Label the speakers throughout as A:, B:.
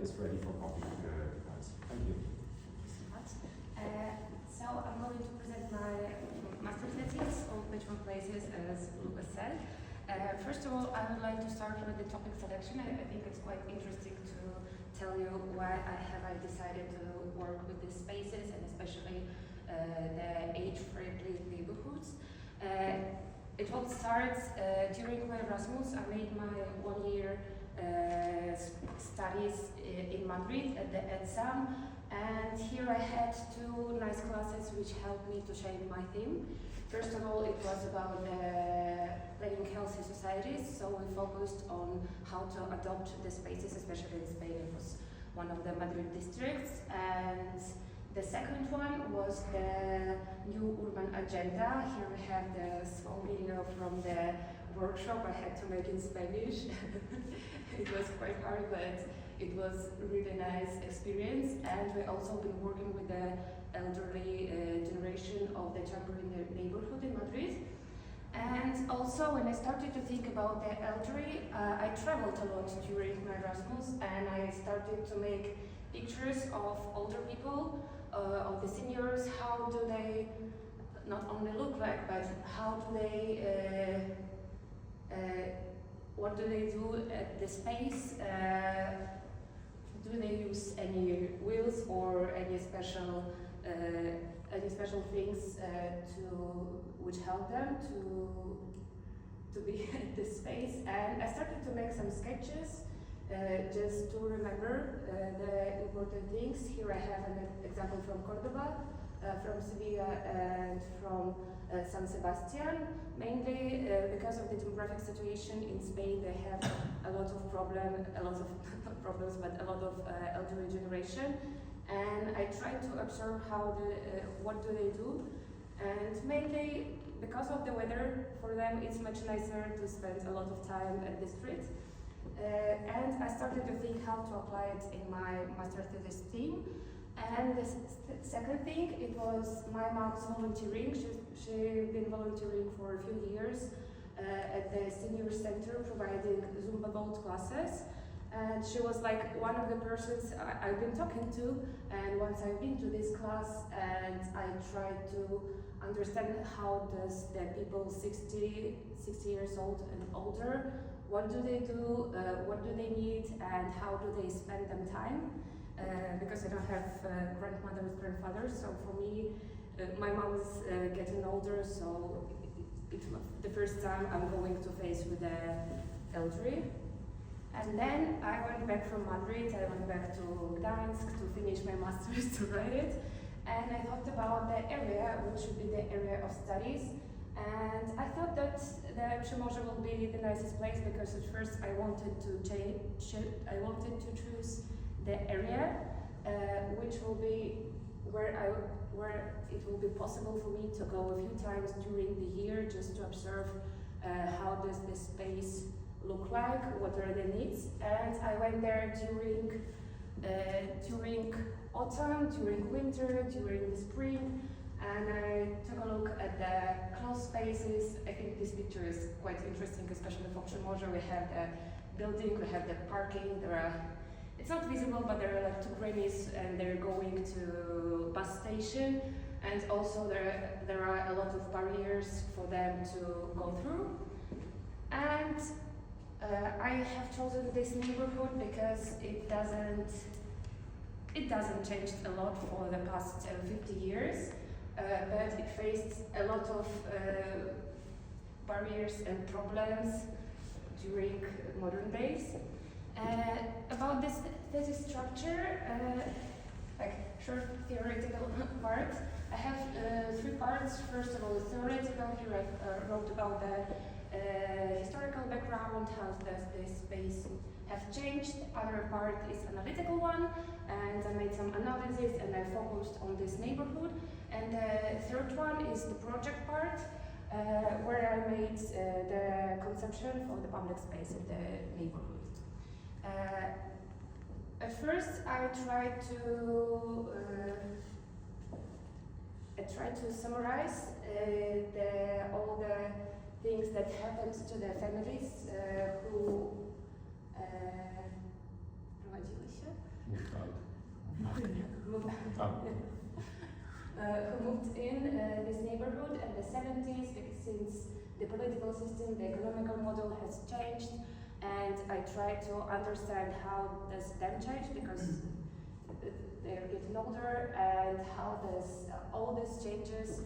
A: is ready for coffee, guys. Thank you.
B: Thank you so much. So I'm going to present my master thesis on PATCHWORK places, as Lucas said. First of all, I would like to start with the topic selection. I think it's quite interesting to tell you why I decided to work with these spaces, and especially the age-friendly neighborhoods. It all starts during my Erasmus. I made my 1 year studies in Madrid at the ETSAM, and here I had 2 nice classes which helped me to shape my theme. First of all, it was about planning healthy societies, so we focused on how to adopt the spaces, especially in Spain. It was one of the Madrid districts, and the second one was the new urban agenda. Here we have the small video from the workshop I had to make in Spanish. It was quite hard, but it was a really nice experience, and we also been working with the elderly generation of the temporary neighborhood in Madrid. And also, when I started to think about the elderly, I traveled a lot during my Erasmus, and I started to make pictures of older people, of the seniors. How do they not only look like, but how do they what do they do at the space? Do they use any wheels or any special things which help them to be at this space? And I started to make some sketches just to remember the important things. Here I have an example from Cordoba, from Sevilla, and from San Sebastian. Mainly because of the demographic situation in Spain, they have a lot of elderly generation, and I tried to observe how what do they do, and mainly because of the weather, for them it's much nicer to spend a lot of time at the street. And I started to think how to apply it in my master thesis theme. And the second thing, it was my mom's volunteering. She's been volunteering for a few years at the senior center, providing Zumba Gold classes. And she was like one of the persons I've been talking to. And once I've been to this class, and I tried to understand how does the people 60 years old and older, what do they do, what do they need, and how do they spend them time? Because I don't have grandmothers, grandfathers, so for me, my mom is getting older, so it's the first time I'm going to face with the elderly. And then I went back from Madrid, I went back to Gdańsk to finish my master's to write it, and I thought about the area, which should be the area of studies. And I thought that the Przemorze will be the nicest place, because at first I wanted to choose the area which will be where it will be possible for me to go a few times during the year, just to observe how does the space look like, what are the needs. And I went there during autumn, during winter, during the spring, and I took a look at the closed spaces. I think this picture is quite interesting, especially for Przemorze. We have the building, we have the parking, it's not visible, but there are like 2 grannies, and they're going to bus station, and also there are a lot of barriers for them to go through. And I have chosen this neighborhood because it doesn't change a lot for the past 50 years, but it faced a lot of barriers and problems during modern days. About this thesis structure, like short theoretical part, I have 3 parts. First of all, theoretical. Here I wrote about the historical background, how does this space have changed. Other part is analytical one, and I made some analysis and I focused on this neighborhood. And the third one is the project part, where I made the conception for the public space in the neighborhood. At first, I tried to summarize all the things that happens to the families who prowadziły się. who moved in this neighborhood in the 70s, since the political system, the economical model has changed, and I try to understand how does them change, because they're getting older, and how does all these changes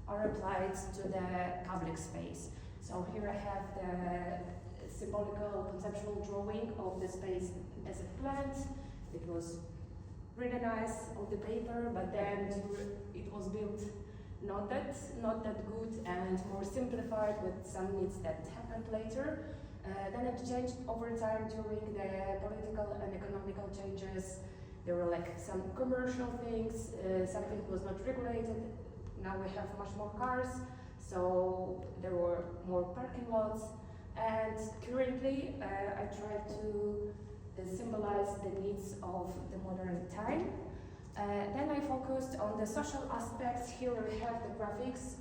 B: are applied to the public space. So here I have the symbolical conceptual drawing of the space as a plant. It was really nice on the paper, but then it was built not that good and more simplified with some needs that happened later. Then it changed over time during the political and economical changes. There were like some commercial things, something was not regulated. Now we have much more cars, so there were more parking lots. And currently I try to symbolize the needs of the modern time. Then I focused on the social aspects. Here we have the graphics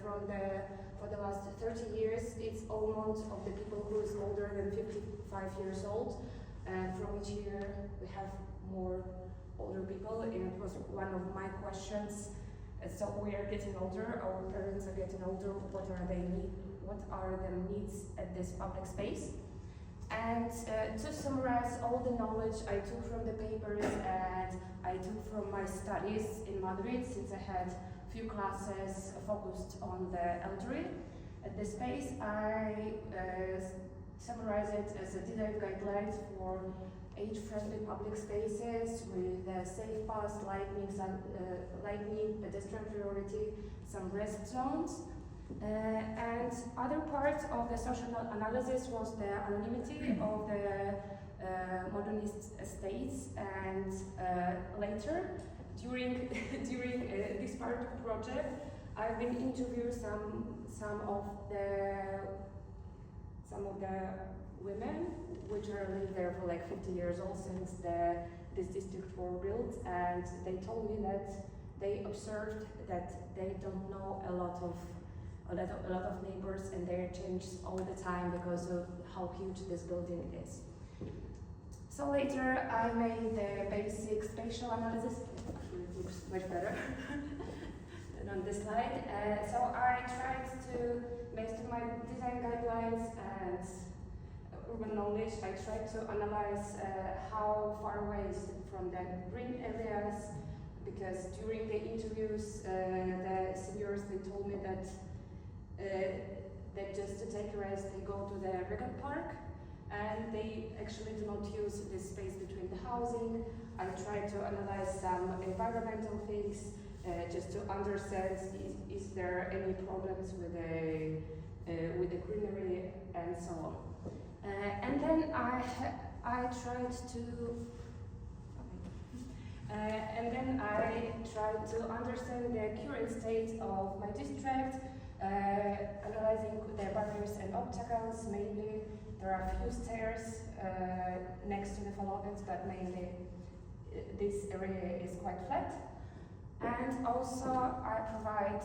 B: for the last 30 years. It's almost of the people who is older than 55 years old. And from each year we have more older people, and it was one of my questions. So we are getting older, our parents are getting older, what are the needs at this public space? And to summarize all the knowledge I took from the papers and I took from my studies in Madrid, since I had few classes focused on the elderly at this space, I summarize it as a design guidelines for age-friendly public spaces with safe paths, lighting, pedestrian priority, some rest zones. And other part of the social analysis was the anonymity of the modernist estates, and later, during this part of the project, I've been interviewing some of the women which are living there for like 50 years old since this district were built, and they told me that they observed that they don't know a lot of neighbors, and they change all the time because of how huge this building is. So later I made the basic spatial analysis. Actually, it looks much better than on this slide. So I tried to, based on my design guidelines and urban knowledge, I tried to analyze how far away is it from the green areas, because during the interviews the seniors, they told me that just to take a rest they go to the Regal Park, and they actually do not use this space between the housing. I tried to analyze some environmental things just to understand is there any problems with the greenery and so on. And then I tried to understand the current state of my district, analyzing the barriers and obstacles. Mainly, there are a few stairs next to the Fallogens, but mainly this area is quite flat. And also, I provide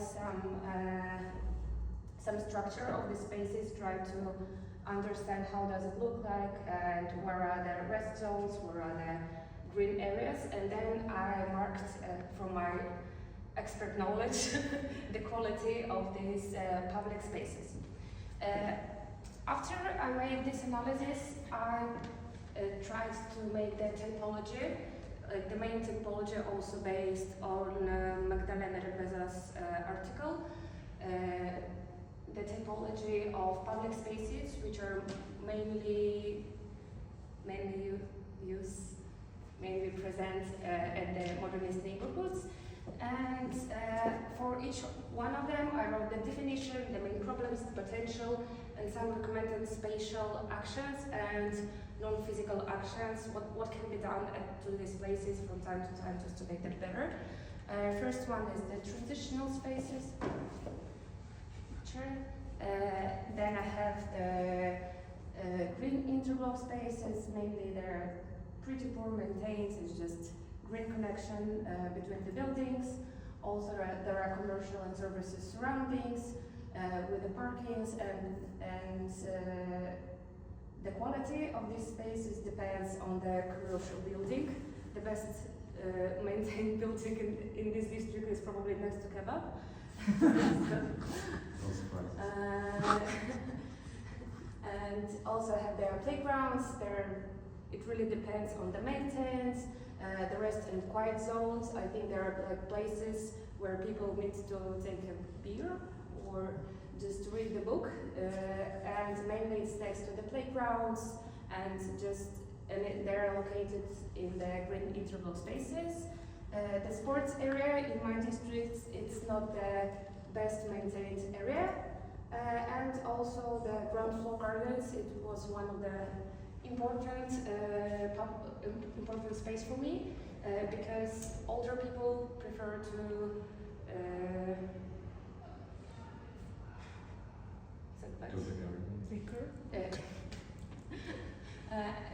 B: some structure of the spaces, try to understand how does it look like, and where are the rest zones, where are the green areas, and then I marked from my expert knowledge the quality of these public spaces. After I made this analysis, I tried to make the typology, the main typology also based on Magdalena Rebeza's article, the typology of public spaces, which are mainly present at the modernist neighborhoods. And for each one of them, I wrote the definition, the main problems, the potential, and some recommended spatial actions and non-physical actions, what can be done to these places from time to time just to make them better. First one is the transitional spaces. Then I have the green interglow spaces, mainly they're pretty poor maintained, it's just green connection between the buildings. Also there are commercial and services surroundings with the parkings, and the quality of these spaces depends on the commercial building. The best maintained building in this district is probably next to kebab.
A: No surprise.
B: And also have their playgrounds. It really depends on the maintenance, the rest and quiet zones. I think there are like places where people meet to take a beer or just read the book, and mainly it's next to the playgrounds and they're located in the green interval spaces. The sports area in my district, it's not the best maintained area, and also the ground floor gardens, it was one of the important space for me, because older people prefer to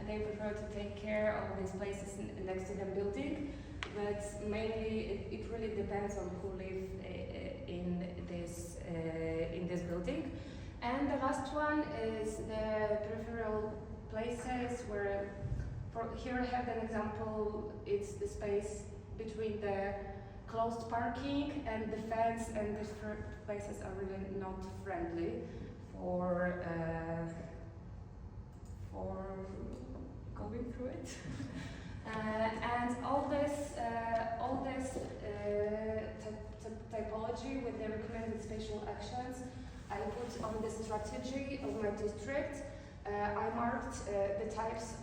B: they prefer to take care of these places next to them building, but mainly it really depends on who live in this building. And the last one is the peripheral places where, here I have an example, it's the space between the closed parking and the fence, and these places are really not friendly for going through it. And all this typology with the recommended spatial actions I put on the strategy of my district. I marked the types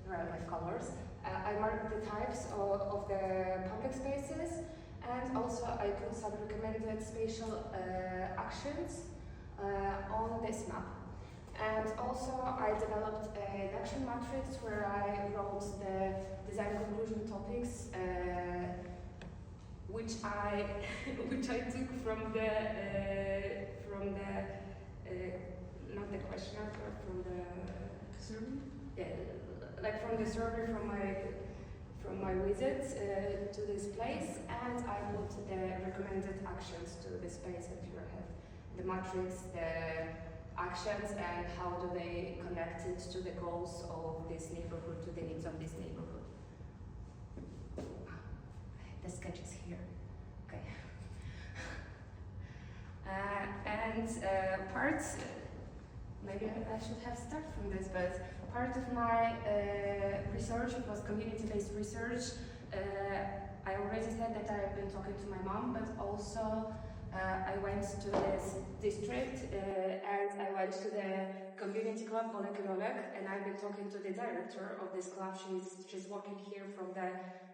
B: like colors. I marked the types of the public spaces, and also I put some recommended spatial actions on this map. And also I developed an action matrix where I wrote the design conclusion topics, which I took from the not the questionnaire, but from the survey. Yeah, like from the survey from my visit to this place, and I put the recommended actions to this space, and here I have the matrix, the actions, and how do they connect it to the goals of this neighborhood, to the needs of this neighborhood. The sketch is here. Okay. Parts, maybe I should have started from this, but part of my research was community-based research. I already said that I've been talking to my mom, but also I went to this district and I went to the community club, and I've been talking to the director of this club. She's working here from the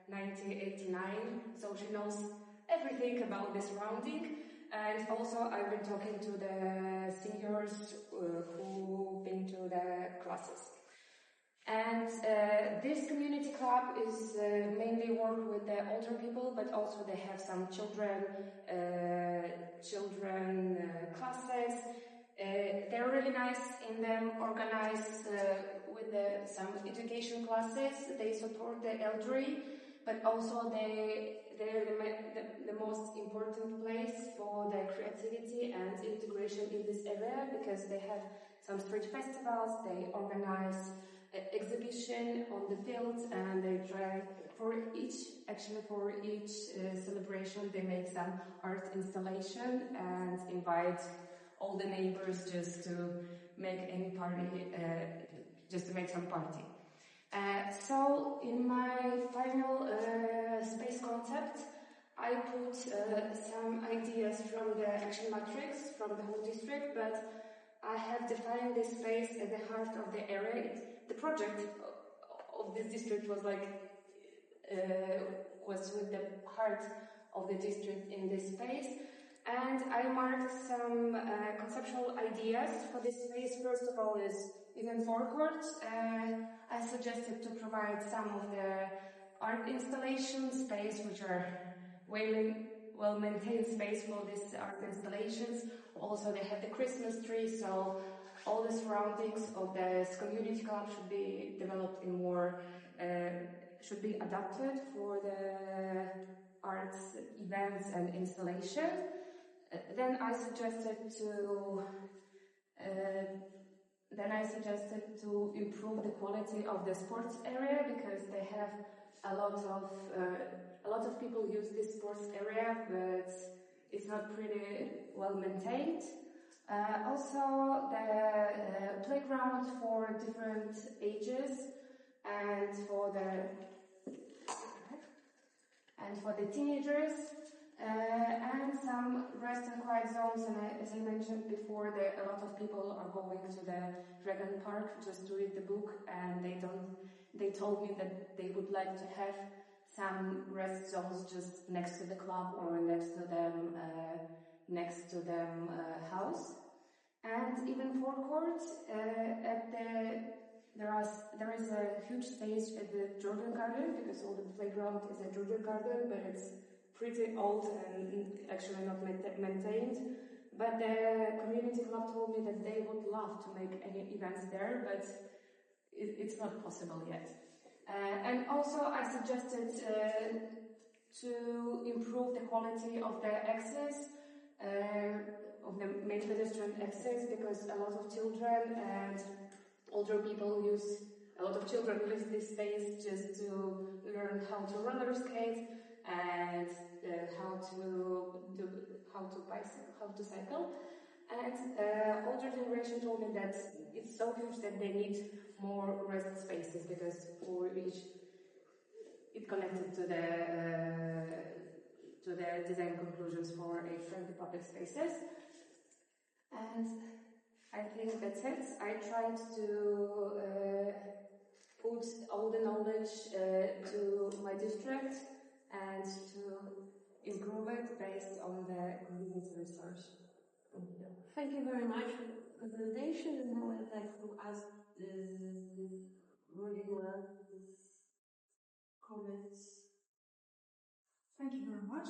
B: 1989, so she knows everything about the surrounding. And also I've been talking to the seniors who've been to the classes. And this community club is mainly work with the older people, but also they have some children classes. They're really nice in them, organized with some education classes. They support the elderly, but also they're the most important place for the creativity and integration in this area, because they have some street festivals, they organize exhibition on the fields, and they try for each celebration they make some art installation and invite all the neighbors just to make any party, just to make some party. So in my final space concept, I put some ideas from the action matrix from the whole district, but I have defined this space at the heart of the area. The project of this district was was with the heart of the district in this space, and I marked some conceptual ideas for this space. First of all is event forecourt. I suggested to provide some of the art installation space, which are well-maintained space for these art installations. Also, they have the Christmas tree, so all the surroundings of this community club should be developed in more, should be adapted for the arts events and installation. Then I suggested to improve the quality of the sports area, because they have a lot of people use this sports area, but it's not pretty well maintained. Also, the playground for different ages and for the teenagers, and some rest and quiet zones. And as I mentioned before, a lot of people are going to the Dragon Park just to read the book, and they told me that they would like to have some rest zones just next to the club or next to them house. And even forecourt, there is a huge stage at the Georgian Garden, because all the playground is a Georgian Garden, but it's pretty old and actually not maintained. But the community club told me that they would love to make any events there, but it's not possible yet. And also I suggested to improve the quality of the access, of the main pedestrian access, because a lot of children and older people use this space just to learn how to roller skate and how to cycle. And older generation told me that it's so huge that they need more rest spaces, because for each it connected to the design conclusions for a friendly public spaces. And I think that's it. I tried to put all the knowledge to my district and to improve it based on the community research.
A: Thank you very much for the presentation, and now I'd like to ask Rodina comments.
C: Thank you very much.